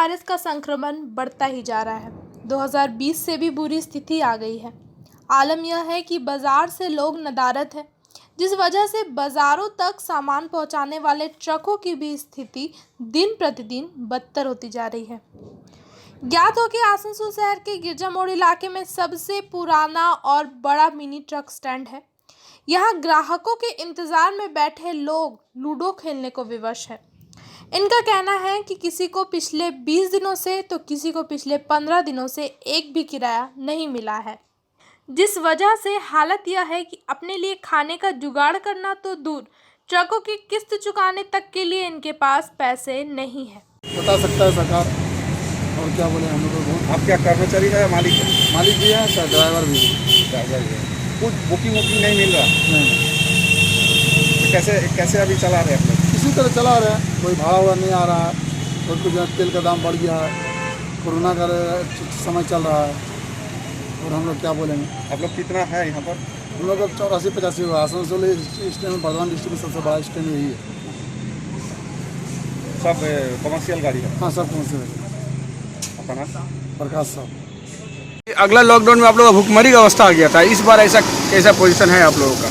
Virus का संक्रमण बढ़ता ही जा रहा है। 2020 से भी बुरी स्थिति आ गई है। आलम यह है कि बाजार से लोग नदारद है, जिस वजह से बाजारों तक सामान पहुंचाने वाले ट्रकों की भी स्थिति दिन प्रतिदिन बदतर होती जा रही है। ज्ञात हो कि आसनसोल शहर के गिरजा मोड़ इलाके में सबसे पुराना और बड़ा मिनी ट्रक स्टैंड है। यहाँ ग्राहकों के इंतजार में बैठे लोग लूडो खेलने को विवश है। इनका कहना है कि किसी को पिछले 20 दिनों से तो किसी को पिछले 15 दिनों से एक भी किराया नहीं मिला है, जिस वजह से हालत यह है कि अपने लिए खाने का जुगाड़ करना तो दूर, ट्रकों की किस्त चुकाने तक के लिए इनके पास पैसे नहीं है। बता सकता है सरकार, और क्या बोले हम लोग को। आप क्या कर्मचारी है, मालिक है? मालिक भी है, सर ड्राइवर भी है। ड्राइवर भी है। कुछ बुकिंग नहीं मिल रहा? नहीं, तो कैसे अभी चला रहे हैं? इसी तरह चला रहे हैं। कोई भाड़ा वाड़ा नहीं आ रहा है, और कुछ तेल का दाम बढ़ गया है, कोरोना का समय चल रहा है, और हम लोग क्या बोलेंगे। आप लोग कितना है यहाँ पर? हम लोग अब 84-85 हुआ। आसनसोल स्टैंड में बर्धमान डिस्ट्रिक्ट में सबसे बड़ा स्टैंड यही है। सब कमर्शियल गाड़ी है? हाँ, सब कमर्शियल है। अपना प्रकाश साहब। अगला लॉकडाउन में आप लोगों का भुखमरी का अवस्था आ गया था, इस बार ऐसा कैसा पोजीशन है आप लोगों का?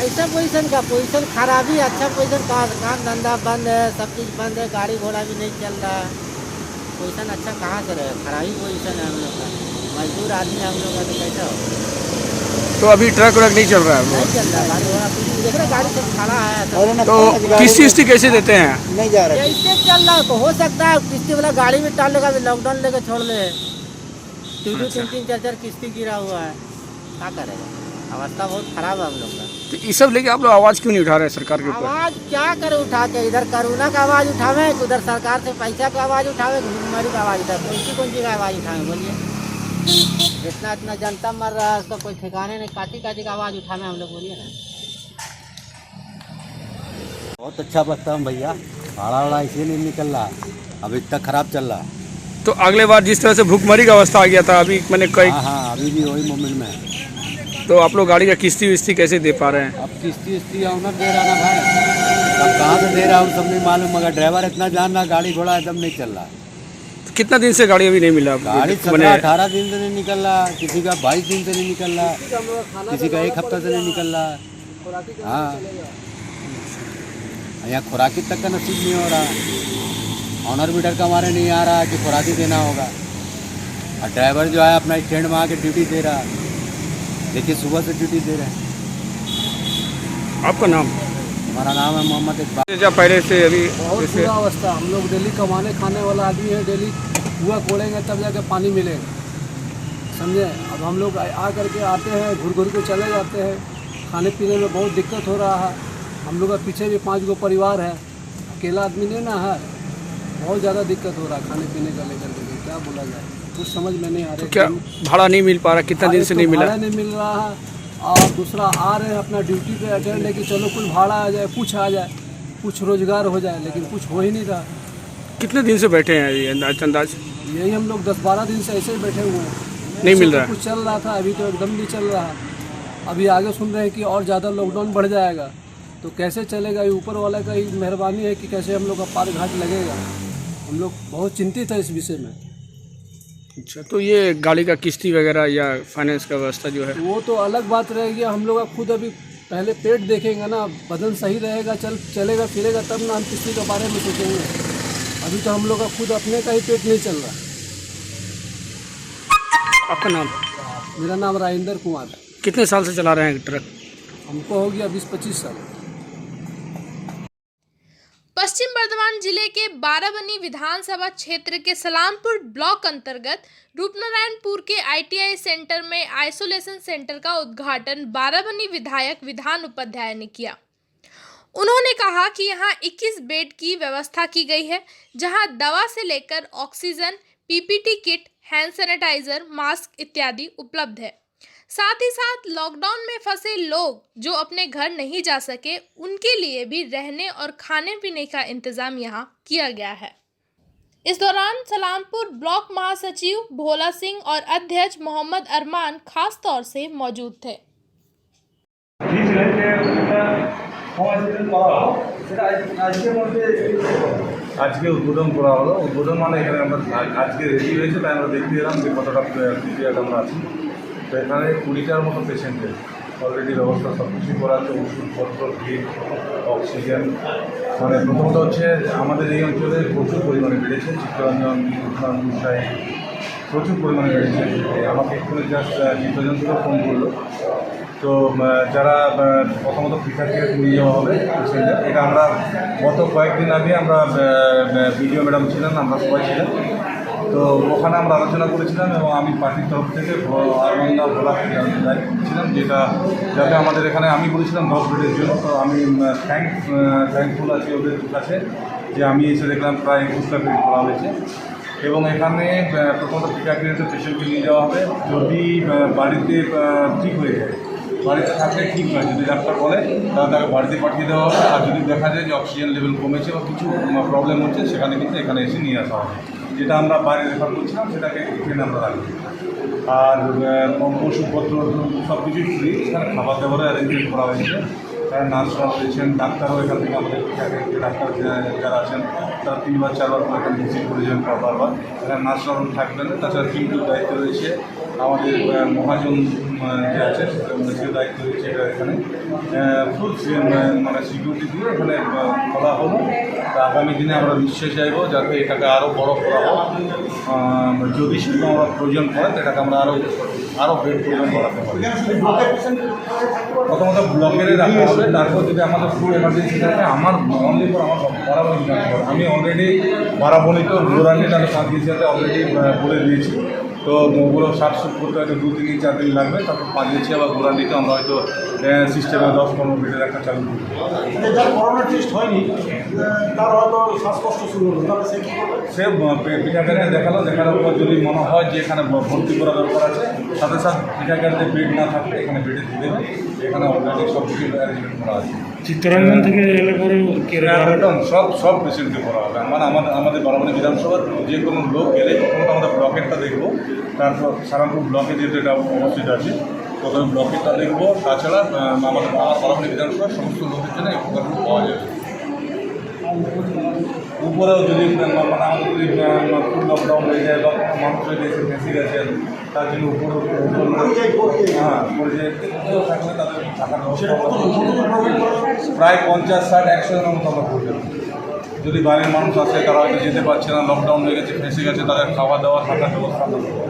ऐसा पोजीशन खराबी, अच्छा पोजीशन का काम धंधा बंद है, सब चीज़ बंद है, गाड़ी घोड़ा भी नहीं चल रहा है। पोजीशन अच्छा कहाँ से रहे, खराबी पोजीशन है हम लोग का। मजदूर आदमी हम लोग का, तो कैसा हो? तो अभी ट्रक व्रक नहीं चल रहा है? नहीं चल रहा, गाड़ी घोड़ा देख रहे, गाड़ी सब खड़ा है। तो किस्ती कैसे देते हैं? नहीं जा रहा, ऐसे चल रहा तो हो सकता है किस्ती वाला गाड़ी में टाल लेगा, लॉकडाउन लेकर छोड़ ले। 3-3 4-4 किस्ती गिरा हुआ है, क्या करेगा। अवस्था बहुत खराब है हम लोग का। तो ये सब लेके आप लोग आवाज़ क्यों नहीं उठा रहे हैं सरकार के ऊपर? आवाज़ क्या करे उठा के, इधर कोरोना का आवाज़ उठावे, उधर सरकार से पैसा का आवाज़ उठावे, भुखमरी का आवाज़ उठावे, कौन सी का आवाज़ उठावे बोलिए। इतना जनता मर रहा है, उसका कोई ठिकाने नहीं, काटी का आवाज़ उठावे हम लोग, बोलिए ना। बहुत अच्छा बचता है भैया, भाड़ा वाड़ा इसलिए नहीं निकल रहा, अभी तक खराब चल रहा। तो अगले बार जिस तरह से भुखमरी का अवस्था आ गया था, अभी मैंने कई हाँ, अभी भी वही मोमेंट में है। तो आप लोग गाड़ी का किस्ती विस्ती कैसे दे पा रहे हैं? अब किस्ती ऑनर दे रहा ना भाई, अब कहाँ से दे रहा हूँ सब नहीं मालूम, मगर ड्राइवर इतना जान रहा, गाड़ी घोड़ा एकदम नहीं चल रहा। तो कितना दिन से गाड़ी अभी नहीं मिला? गाड़ी 17-18 दिन से नहीं निकल रहा, किसी का 22 दिन से नहीं निकल रहा, किसी का 1 हफ्ता से नहीं निकल रहा। हाँ, यहाँ खुराकी तक का नसीब नहीं हो रहा। ऑनर मीटर का हमारे नहीं आ रहा कि खुराकी देना होगा, और ड्राइवर जो है अपना स्टैंड में आके ड्यूटी दे रहा है। देखिए सुबह से ड्यूटी दे रहे हैं। आपका नाम? हमारा नाम है मोहम्मद इकबाल। जब पहले से अभी बहुत बुरा अवस्था। हम लोग डेली कमाने खाने वाला आदमी है, डेली कुआ खोलेंगे तब जाके पानी मिलेगा, समझे। अब हम लोग आ करके आते हैं, घुर के चले जाते हैं, खाने पीने में बहुत दिक्कत हो रहा है। हम लोग का पीछे भी 5 गो परिवार है, अकेला आदमी नहीं ना है, बहुत ज़्यादा दिक्कत हो रहा है खाने पीने का लेकर के। क्या बोला जाए, कुछ समझ में नहीं आ रहा। तो क्या भाड़ा नहीं मिल पा रहा? कितना दिन से नहीं मिला? भाड़ा नहीं मिल रहा है, और दूसरा आ रहे हैं अपना ड्यूटी पे अटेंड है कि चलो कुछ भाड़ा आ जाए, कुछ आ जाए, कुछ रोजगार हो जाए, लेकिन कुछ हो ही नहीं रहा। कितने दिन से बैठे हैं ये अंदाज? यही हम लोग 10-12 दिन से ऐसे ही बैठे हुए हैं, नहीं मिल रहा है। कुछ चल रहा था, अभी तो एकदम नहीं चल रहा। अभी आगे सुन रहे हैं कि और ज़्यादा लॉकडाउन बढ़ जाएगा, तो कैसे चलेगा। ये ऊपर वाले का ही मेहरबानी है कि कैसे हम लोग का पार घाट लगेगा। हम लोग बहुत चिंतित है इस विषय में। अच्छा, तो ये गाड़ी का किस्ती वगैरह या फाइनेंस का व्यवस्था जो है, वो तो अलग बात रहेगी। हम लोग का खुद अभी पहले पेट देखेंगे ना, बदन सही रहेगा, चलेगा फिरेगा, तब ना हम किसी के बारे में सोचेंगे। अभी तो हम लोग का खुद अपने का ही पेट नहीं चल रहा। आपका नाम? मेरा नाम राजेंद्र कुमार है। कितने साल से चला रहे हैं ट्रक? हमको हो गया 20-25 साल। पश्चिम बर्धमान जिले के बाराबनी विधानसभा क्षेत्र के सलामपुर ब्लॉक अंतर्गत रूपनारायणपुर के ITI सेंटर में आइसोलेशन सेंटर का उद्घाटन बाराबनी विधायक विधान उपाध्याय ने किया। उन्होंने कहा कि यहां 21 बेड की व्यवस्था की गई है, जहां दवा से लेकर oxygen, PPT kit, hand sanitiser, mask इत्यादि उपलब्ध है। साथ ही साथ लॉकडाउन में फंसे लोग जो अपने घर नहीं जा सके, उनके लिए भी रहने और खाने पीने का इंतजाम यहां किया गया है। इस दौरान सलामपुर ब्लॉक महासचिव भोला सिंह और अध्यक्ष मोहम्मद अरमान खास तौर से मौजूद थे। সমাজ করা সেটা আজকের মধ্যে আজকে উদ্বোধন করা হলো। উদ্বোধন মানে এখানে আমরা আজকে রেডি হয়েছে, তাই আমরা দেখতে এলাম যে কতটা প্রিপেয়ার্ড আমরা আছি। তো এখানে 20টার মতো পেশেন্টের অলরেডি ব্যবস্থা সব কিছু করা আছে, ওষুধপত্র, ভিড়, অক্সিজেন। মানে প্রথমত হচ্ছে আমাদের এই অঞ্চলে প্রচুর পরিমাণে বেড়েছে, চিত্তরঞ্জন, সাহেব প্রচুর পরিমাণে বেড়েছে। আমাকে এক্ষুনি জাস্ট চিত্তরঞ্জন থেকে ফোন করলো। তো যারা প্রথমত পৃথক থেকে নিয়ে যাওয়া হবে পেশেন্টদের, এটা আমরা গত কয়েকদিন আগে আমরা বিডিও ম্যাডাম ছিলেন, আমরা সবাই ছিলেন। তো ওখানে আমরা আলোচনা করেছিলাম এবং আমি পার্টির তরফ থেকে আরমন্দা বলা ছিলাম যেটা যাতে আমাদের এখানে আমি বলেছিলাম 10 বেডের জন্য। তো আমি থ্যাঙ্কফুল আছি ওদের কাছে যে আমি এসে দেখলাম প্রায় 21টা বেড করা হয়েছে। এবং এখানে প্রথমত প্রিকাগ্রেন্সের পেশেন্টকে নিয়ে যাওয়া হবে। যদি বাড়িতে ঠিক হয়ে যায়, বাড়িতে থাকলে ঠিক নয়, যদি ডাক্তার বলে তাহলে তাকে বাড়িতে পাঠিয়ে দেওয়া হবে। আর যদি দেখা যায় যে অক্সিজেন লেভেল কমেছে বা কিছু প্রবলেম হচ্ছে, সেখানে কিন্তু এখানে এসে নিয়ে আসা হবে। যেটা আমরা বাইরে রেফার করছিলাম সেটাকে এখানে আমরা রাখবো। আর ওষুধপত্র সব কিছুই ফ্রি। এখানে খাবার দাবারও অ্যারেঞ্জমেন্ট করা হয়েছে। এখানে নার্সরা রয়েছেন, ডাক্তারও এখান থেকে আমাদের ডাক্তার যারা আছেন তারা 3 বা 4 বার করে এখানে ভিজিট করেছেন বারবার। এখানে নার্সরা থাকবেন। তাছাড়া টিমটির দায়িত্ব রয়েছে আমাদের মহাজন যে আছে সে দায়িত্ব রয়েছে এটা এখানে ফুল মানে সিকিউরিটি দিয়ে এখানে খোলা হলো। আগামী দিনে আমরা নিশ্চয়ই চাইব যাতে এটাকে আরও বড় করা হোক। যদি সেটা আমরা প্রয়োজন পড়ে এটাকে আমরা আরও বেড প্রয়োজন বাড়াতে পারি। প্রথমত ব্লকেরে রাখা হবে, তারপর যদি আমাদের ফুল এমার্জেন্সি থাকে আমার অনলি ফর আমার বারাবণী আমি অলরেডি বারাবণী তো গোরানি তাহলে 5 দিন সাথে অলরেডি বলে দিয়েছি। তো ওগুলো সাফসুফ করতে হয়তো 2 দিন 4 দিন লাগবে। তারপর 5 দিয়েছি আবার গোরানিতে আমরা হয়তো সিস্টেমে 10-15 বেডের একটা চালু করি। যার করোনা টেস্ট হয়নি তার হয়তো শ্বাসকষ্ট শুরু হলো, তাহলে সে কী করবে? সে পিঠাগারে দেখানোর পর যদি মনে হয় যে এখানে ভর্তি করা দরকার আছে, সাথে সাথে পিঠাগারিতে বেড না থাকলে এখানে বেডে দিয়ে দেবে। এখানে অলরেডি সব কিছু অ্যারেঞ্জমেন্ট করা আছে। চিত্তরঞ্জন থেকে এলে পরে একদম সব পেশেন্টকে করা হবে। মানে আমাদের বারাবণী বিধানসভার যে কোনো লোক এলে প্রথমত আমাদের ব্লকেটটা দেখবো, তারপর সারানপুর ব্লকে যেহেতু এটা অবস্থিত আছে প্রথমে ব্লকেটটা দেখবো। তাছাড়া আমার বারাবণী বিধানসভার সমস্ত লোকের জন্য এই উপকারগুলো পাওয়া যাবে। উপরেও যদি মানে আমাদের যদি ফুল লকডাউন হয়ে যায় বা কোনো মানুষ যদি এসে ফেঁসে গেছেন তার জন্য হ্যাঁ পরিযায়ী থাকলে তাদের থাকার ব্যবস্থা প্রায় 50-60-100 জনের মতো আমরা করে দেবো। যদি বাইরের মানুষ আসে তারা হয়তো যেতে পারছে না, লকডাউন হয়ে গেছে, ফেঁসে গেছে, তাদের খাওয়া দাওয়া থাকার ব্যবস্থা আমরা করবো।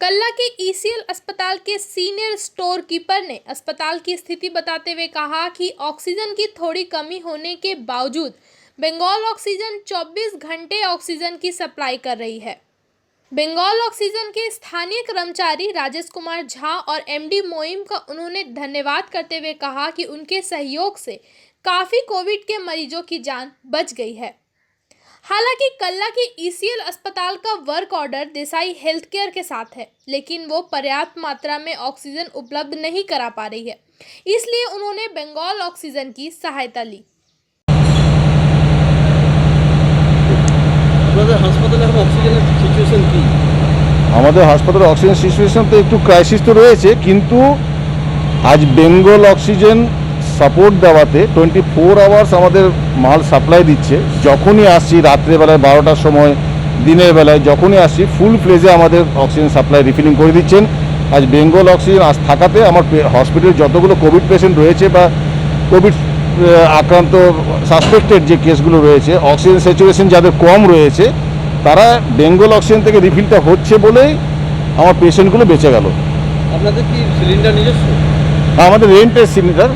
कल्ला के ईसीएल अस्पताल के सीनियर स्टोर कीपर ने अस्पताल की स्थिति बताते हुए कहा कि ऑक्सीजन की थोड़ी कमी होने के बावजूद बंगाल ऑक्सीजन 24 घंटे ऑक्सीजन की सप्लाई कर रही है। बंगाल ऑक्सीजन के स्थानीय कर्मचारी राजेश कुमार झा और एमडी मोइम का उन्होंने धन्यवाद करते हुए कहा कि उनके सहयोग से काफ़ी कोविड के मरीजों की जान बच गई है। हालांकि कल्ला के ईसीएल अस्पताल का work order Desai health care के साथ है, लेकिन वो पर्याप्त मात्रा में ऑक्सीजन उपलब्ध नहीं करा पा रही है, इसलिए उन्होंने बंगाल ऑक्सीजन की सहायता ली। আমাদের হাসপাতালে অক্সিজেন সিচুয়েশন তো একটু ক্রাইসিস তো রয়েছে, কিন্তু আজ বেঙ্গল অক্সিজেন সাপোর্ট দেওয়াতে 24 আওয়ার্স আমাদের মাল সাপ্লাই দিচ্ছে। যখনই আসছি রাত্রেবেলায় 12টার সময়, দিনের বেলায় যখনই আসছি ফুল ফ্লেজে আমাদের অক্সিজেন সাপ্লাই রিফিলিং করে দিচ্ছেন। আজ বেঙ্গল অক্সিজেন আজ থাকাতে আমার হসপিটালে যতগুলো কোভিড পেশেন্ট রয়েছে বা কোভিড আক্রান্ত সাসপেক্টেড যে কেসগুলো রয়েছে, অক্সিজেন স্যাচুরেশন যাদের কম রয়েছে তারা বেঙ্গল অক্সিজেন থেকে রিফিলটা হচ্ছে বলেই আমার পেশেন্টগুলো বেঁচে গেল। আপনাদের কি সিলিন্ডার নিজস্ব? আমাদের রেন্টের সিলিন্ডার,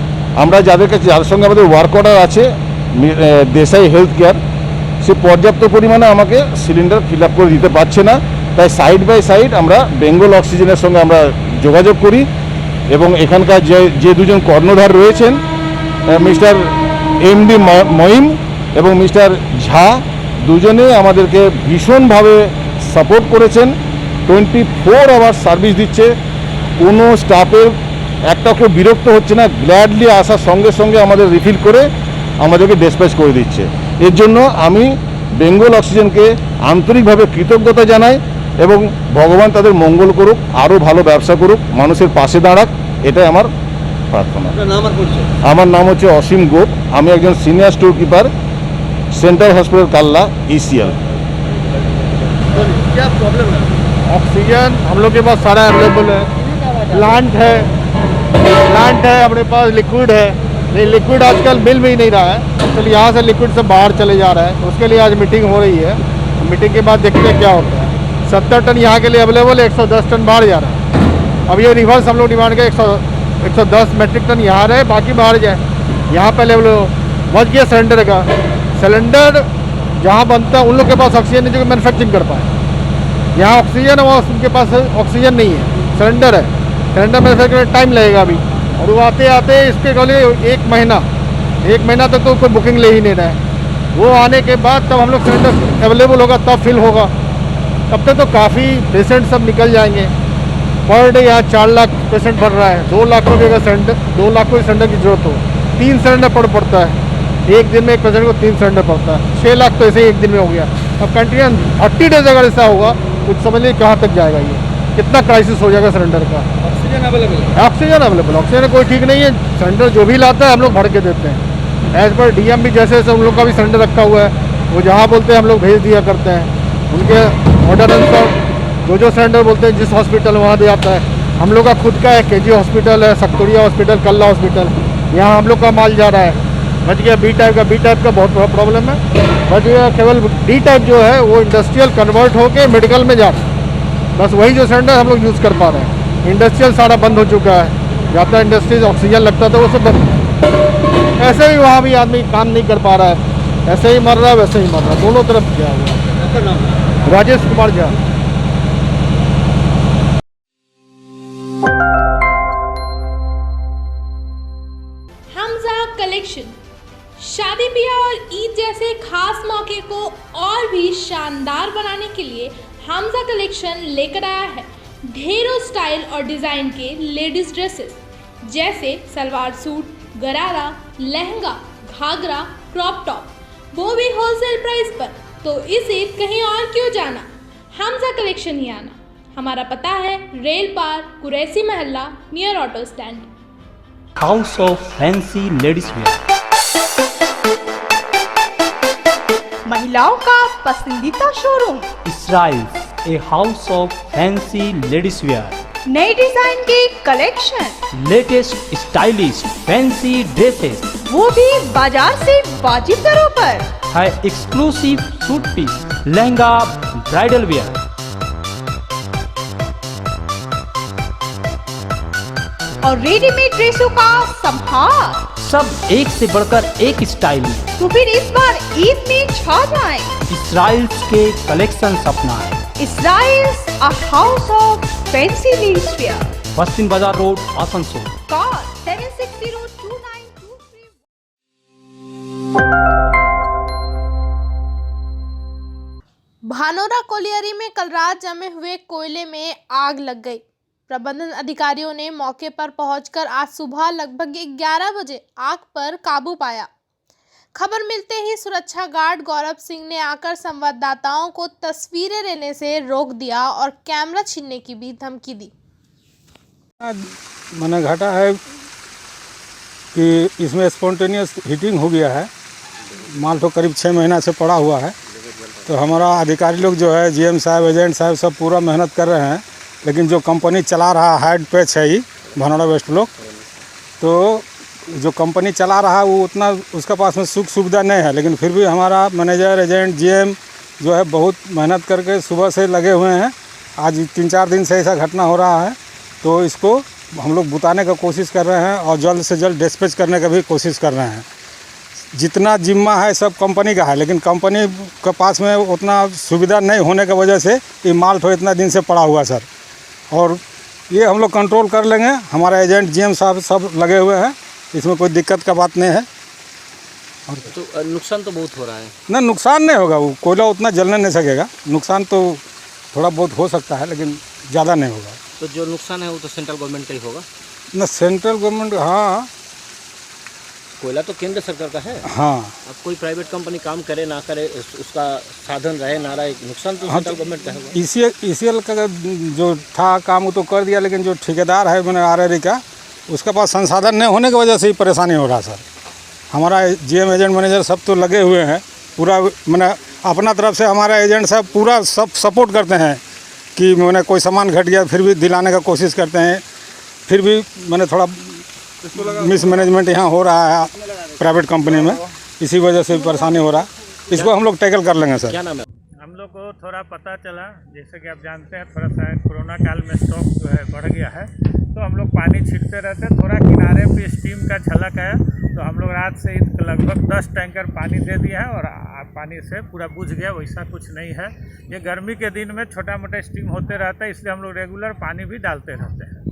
আমরা যাদের সঙ্গে আমাদের ওয়ার্ক অর্ডার আছে দেসাই হেলথ কেয়ার, সে পর্যাপ্ত পরিমাণে আমাকে সিলিন্ডার ফিল আপ করে দিতে পারছে না। তাই সাইড বাই সাইড আমরা বেঙ্গল অক্সিজেনের সঙ্গে আমরা যোগাযোগ করি এবং এখানকার যে দুজন কর্ণধার রয়েছেন মিস্টার এমডি মঈম এবং মিস্টার ঝা, দুজনে আমাদেরকে ভীষণভাবে সাপোর্ট করেছেন। 24 আওয়ার্স সার্ভিস দিচ্ছে, কোনো স্টাফের একটা কেউ বিরক্ত হচ্ছে না, গ্ল্যাডলি আসার সঙ্গে সঙ্গে আমাদের রিফিল করে আমাদেরকে ডিসপ্যাচ করে দিচ্ছে। এর জন্য আমি বেঙ্গল অক্সিজেনকে আন্তরিকভাবে কৃতজ্ঞতা জানাই এবং ভগবান তাদের মঙ্গল করুক, আরও ভালো ব্যবসা করুক, মানুষের পাশে দাঁড়াক, এটাই আমার প্রার্থনা। নাম আর পরিচয়? আমার নাম হচ্ছে অসীম গোপ, আমি একজন senior store keeper, central hospital Kalla ECL। क्या प्रॉब्लम है? ऑक्सीजन हम लोग के पास सारा अवेलेबल है, प्लांट है अपने पास, लिक्विड है, नहीं लिक्विड आजकल मिल भी नहीं रहा है, तो यहाँ से लिक्विड सब बाहर चले जा रहा है। उसके लिए आज मीटिंग हो रही है, मीटिंग के बाद देखते हैं क्या होता है। 70 टन यहाँ के लिए अवेलेबल है, 110 टन बाहर जा रहा है। अब ये रिवर्स हम लोग डिमांड करें, 110 मेट्रिक टन यहाँ रहे, बाकी बाहर जाए। यहाँ पहले हम लोग बच गया सिलेंडर का, सिलेंडर जहाँ बनता है उन लोग के पास ऑक्सीजन नहीं जो मैन्युफैक्चरिंग कर पाए। यहाँ ऑक्सीजन है, वहाँ उनके पास ऑक्सीजन नहीं है, सिलेंडर है, सिलेंडर मैन्युफैक्चरिंग टाइम लगेगा अभी। और वो आते आते इसके लिए एक महीना तक तो कोई बुकिंग ले ही नहीं रहा है। वो आने के बाद तब हम लोग सिलेंडर अवेलेबल होगा, तब फिल होगा। तब तक तो काफ़ी पेशेंट सब निकल जाएंगे। पर डे यहाँ 4 लाख पेशेंट भर रहा है, 2 लाख को भी अगर सिलेंडर 2 लाख को सिलेंडर की जरूरत हो, 3 सिलेंडर पड़ता है एक दिन में, एक पेशेंट को 3 सिलेंडर पड़ता है, 6 लाख तो ऐसे ही एक दिन में हो गया। अब कंटिन्यू 30 डेज अगर ऐसा होगा कुछ समझ लीजिए कहाँ तक जाएगा, ये कितना क्राइसिस हो जाएगा सिलेंडर का। ऑक्सीजन अवेलेबल है? ऑक्सीजन कोई ठीक नहीं है, सिलेंडर जो भी लाता है हम लोग भर के देते हैं एज पर DM भी, जैसे जैसे उन लोग का भी सिलेंडर रखा हुआ है, वो जहाँ बोलते हैं हम लोग भेज दिया करते हैं। उनके ऑर्डर अनुसार जो सिलेंडर बोलते हैं जिस हॉस्पिटल वहाँ दे जाता है। हम लोग का खुद का है, KG हॉस्पिटल है, सक्तोरिया हॉस्पिटल, कल्ला हॉस्पिटल, यहाँ हम लोग का माल जा रहा है। बच गया B टाइप का बहुत बड़ा प्रॉब्लम है। बच गया केवल D टाइप जो है वो इंडस्ट्रियल कन्वर्ट होके मेडिकल में जा रहा है, बस वही जो सिलेंडर हम लोग यूज़ कर पा रहे हैं। इंडस्ट्रियल सारा बंद हो चुका है, जहाँ तक इंडस्ट्रीज ऑक्सीजन लगता था वो सब बंद। ऐसे ही वहाँ भी आदमी काम नहीं कर पा रहा है, ऐसे ही मर रहा है वैसे ही मर रहा है, दोनों तरफ क्या हुआ। आपका नाम? राजेश कुमार झा। हमजा कलेक्शन शादी ब्याह और ईद जैसे खास मौके को और भी शानदार बनाने के लिए हमजा कलेक्शन लेकर आया है ढेरों स्टाइल और डिज़ाइन के लेडीज़ ड्रेसेस, जैसे सलवार सूट, गरारा, लहंगा, घाघरा, क्रॉप टॉप, वो भी होलसेल प्राइस पर। तो इस ईद कहीं और क्यों जाना, हमजा कलेक्शन ही आना। हमारा पता है रेल पार, कुरैसी महल्ला, near auto stand. House of fancy ladies wear, महिलाओं का पसंदीदा showroom Israil, A house of fancy ladies wear, नए डिजाइन के collection, latest stylish fancy dresses, वो भी बाजार से वाजिब दरों पर, है exclusive suit piece, lehenga, bridal wear, और रेडीमेड ड्रेसों का संभार, सब एक से बढ़कर एक स्टाइल में। तो फिर इस बार ईद में छा जाएं। इसराइल के कलेक्शन अपनाएं। Israil, a house of fancy ladies wear, Paschim Bazar road, Asansol. Call 76029223। Bhanora colliery में कल रात जमे हुए कोयले में आग लग गई। प्रबंधन अधिकारियों ने मौके पर पहुंचकर आज सुबह लगभग 11 बजे आग पर काबू पाया। खबर मिलते ही सुरक्षा गार्ड गौरव सिंह ने आकर संवाददाताओं को तस्वीरें लेने से रोक दिया और कैमरा छीनने की भी धमकी दी। मैंने घटा है कि इसमें स्पॉन्टेनियस हीटिंग हो गया है, माल तो करीब 6 महीना से पड़ा हुआ है। तो हमारा अधिकारी लोग जो है GM साहब, एजेंट साहब सब पूरा मेहनत कर रहे हैं, लेकिन जो कंपनी चला रहा हेड पैच है ही भानोरा वेस्ट ब्लॉक, तो जो कंपनी चला रहा है वो उतना उसका पास में सुख सुविधा नहीं है। लेकिन फिर भी हमारा मैनेजर, एजेंट, GM जो है बहुत मेहनत करके सुबह से लगे हुए हैं। आज 3-4 दिन से ऐसा घटना हो रहा है, तो इसको हम लोग बुताने का कोशिश कर रहे हैं और जल्द से जल्द डिस्पैच करने का भी कोशिश कर रहे हैं। जितना जिम्मा है सब कंपनी का है, लेकिन कंपनी के पास में उतना सुविधा नहीं होने की वजह से ये माल तो इतना दिन से पड़ा हुआ सर। और ये हम लोग कंट्रोल कर लेंगे, हमारा एजेंट GM साहब सब लगे हुए हैं, इसमें कोई दिक्कत का बात नहीं है। और तो नुकसान तो बहुत हो रहा है ना, नुकसान नहीं होगा, वो कोयला उतना जलने नहीं सकेगा, नुकसान तो थोड़ा बहुत हो सकता है लेकिन ज़्यादा नहीं होगा। तो जो नुकसान है वो तो सेंट्रल गवर्नमेंट का ही होगा ना, सेंट्रल गवर्नमेंट, हाँ कोयला तो केंद्र सरकार का है। हाँ, अब कोई प्राइवेट कंपनी काम करे ना करे, उसका साधन रहे ना रहे, नुकसान तो हाँ, सेंट्रल गवर्नमेंट का होगा। ECL का जो था काम वो तो कर दिया, लेकिन जो ठेकेदार है मैंने RRE का, उसके पास संसाधन नहीं होने की वजह से ही परेशानी हो रहा सर। हमारा जीएम एजेंट मैनेजर सब तो लगे हुए हैं, पूरा मैंने अपना तरफ से हमारा एजेंट साहब पूरा सब सपोर्ट करते हैं कि मैंने कोई सामान घट गया फिर भी दिलाने का कोशिश करते हैं, फिर भी मैंने थोड़ा मिसमैनेजमेंट यहाँ हो रहा है प्राइवेट कंपनी में, इसी वजह से परेशानी हो रहा है। इसको हम लोग टैकल कर लेंगे सर। क्या नाम है? हम लोग को थोड़ा पता चला, जैसे कि आप जानते हैं थोड़ा सा कोरोना काल में स्टॉक जो है बढ़ गया है, तो हम लोग पानी छींटते रहते हैं। थोड़ा किनारे पे स्टीम का झलक है, तो हम लोग रात से लगभग 10 टैंकर पानी दे दिया है और पानी से पूरा बुझ गया, वैसा कुछ नहीं है। ये गर्मी के दिन में छोटा मोटा स्टीम होते रहता है, इसलिए हम लोग रेगुलर पानी भी डालते रहते हैं।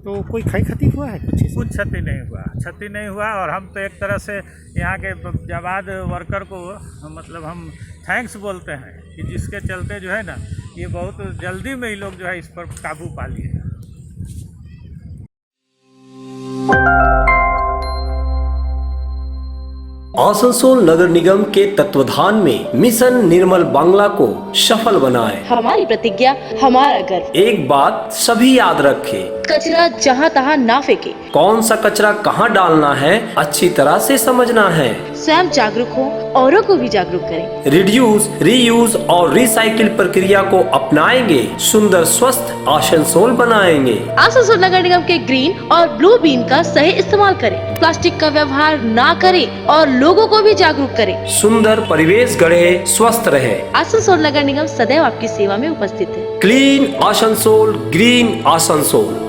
तो कोई क्षति हुआ है? कुछ क्षति नहीं हुआ और हम तो एक तरह से यहाँ के जाबाद वर्कर को मतलब हम थैंक्स बोलते हैं कि जिसके चलते जो है ना ये बहुत जल्दी में ही लोग जो है इस पर काबू पा लिए। आसनसोल नगर निगम के तत्वाधान में मिशन निर्मल बांग्ला को सफल बनाएं। हमारी प्रतिज्ञा, हमारा गर्व। एक बात सभी याद रखें, कचरा जहाँ तहाँ ना फेंके। कौन सा कचरा कहाँ डालना है अच्छी तरह से समझना है। स्वयं जागरूक हो, औरों को भी जागरूक करें। रिड्यूस, रीयूज और रिसाइकिल प्रक्रिया को अपनाएंगे, सुंदर स्वस्थ आसनसोल बनाएंगे। आसनसोल नगर निगम के ग्रीन और ब्लू बीन का सही इस्तेमाल करें, प्लास्टिक का व्यवहार ना करें और लोगों को भी जागरूक करें। सुंदर परिवेश गढ़े, स्वस्थ रहे। आसनसोल नगर निगम सदैव आपकी सेवा में उपस्थित है। Clean Asansol, green Asansol.